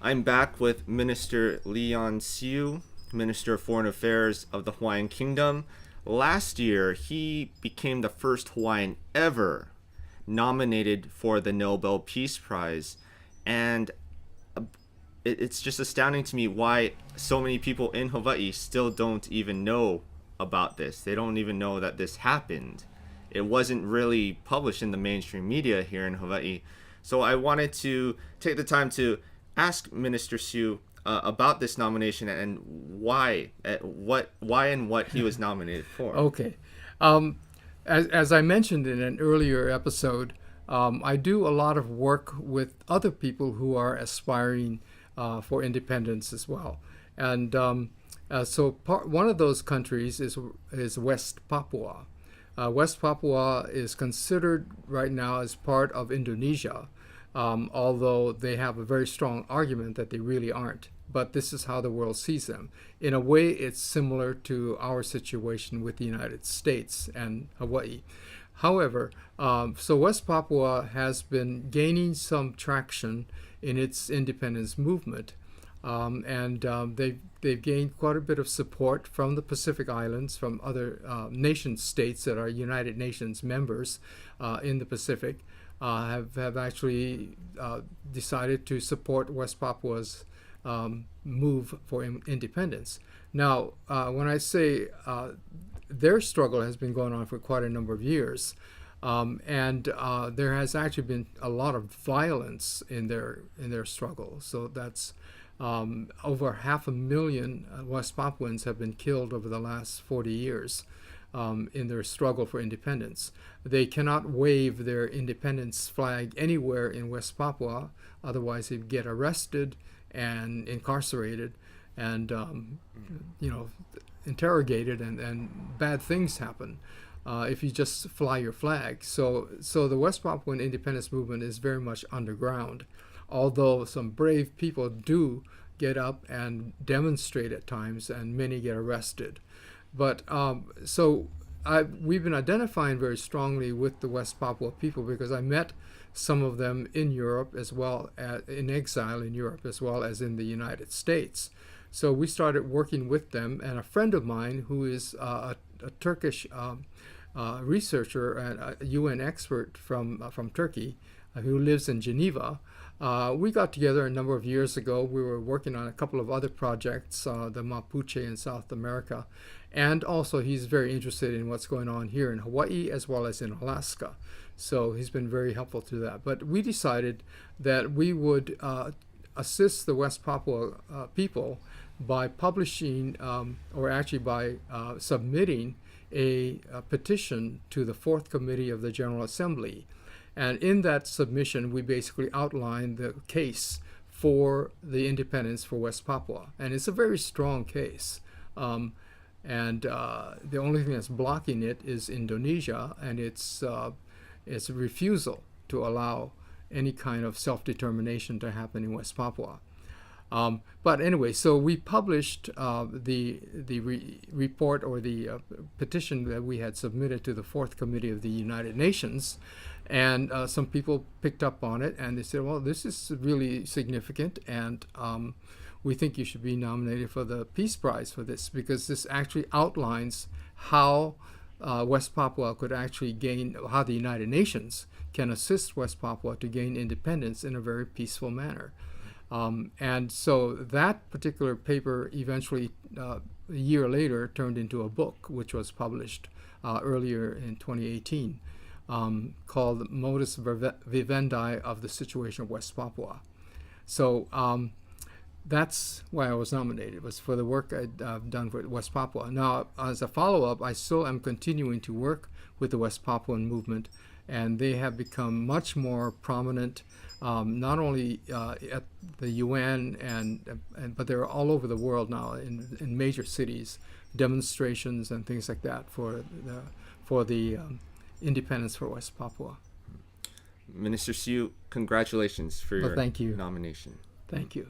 I'm back with Minister Leon Siu, Minister of Foreign Affairs of the Hawaiian Kingdom. Last year, he became the first Hawaiian ever nominated for the Nobel Peace Prize. And it's just astounding to me why so many people in Hawaii still don't even know about this. They don't even know that this happened. It wasn't really published in the mainstream media here in Hawaii. So I wanted to take the time to ask Minister Siu about this nomination and why and what he was nominated for. Okay. As I mentioned in an earlier episode, I do a lot of work with other people who are aspiring for independence as well. And one of those countries is West Papua. West Papua is considered right now as part of Indonesia, although they have a very strong argument that they really aren't. But this is how the world sees them. In a way, it's similar to our situation with the United States and Hawaii. However, so West Papua has been gaining some traction in its independence movement, and they've gained quite a bit of support from the Pacific Islands, from other nation states that are United Nations members in the Pacific, have actually decided to support West Papua's move for independence. Now, when I say their struggle has been going on for quite a number of years, and there has actually been a lot of violence in their struggle. So that's over 500,000 West Papuans have been killed over the last 40 years in their struggle for independence. They cannot wave their independence flag anywhere in West Papua, otherwise they get arrested and incarcerated and interrogated, and bad things happen if you just fly your flag. So the West Papuan independence movement is very much underground, although some brave people do get up and demonstrate at times, and many get arrested. But we've been identifying very strongly with the West Papua people because I met some of them in Europe as well, in exile in Europe as well as in the United States. So we started working with them, and a friend of mine who is a Turkish researcher and a UN expert from Turkey who lives in Geneva, we got together a number of years ago. We were working on a couple of other projects, the Mapuche in South America, and also he's very interested in what's going on here in Hawaii as well as in Alaska. So he's been very helpful to that. But we decided that we would assist the West Papua people by publishing, or actually by submitting a petition to the Fourth Committee of the General Assembly. And in that submission, we basically outlined the case for the independence for West Papua. And it's a very strong case. And the only thing that's blocking it is Indonesia and its refusal to allow any kind of self-determination to happen in West Papua. But anyway, so we published the report, or the petition that we had submitted to the Fourth Committee of the United Nations, and some people picked up on it, and they said, well, this is really significant, and we think you should be nominated for the Peace Prize for this, because this actually outlines how West Papua could actually gain, how the United Nations can assist West Papua to gain independence in a very peaceful manner. And so that particular paper eventually, a year later, turned into a book, which was published earlier in 2018, called Modus Vivendi of the Situation of West Papua. So that's why I was nominated. It was for the work I've done for West Papua. Now, as a follow-up, I still am continuing to work with the West Papuan movement, and they have become much more prominent, not only at the UN, but they're all over the world now in major cities, demonstrations and things like that for the independence for West Papua. Minister Siu, congratulations for your thank you. nomination. Thank you.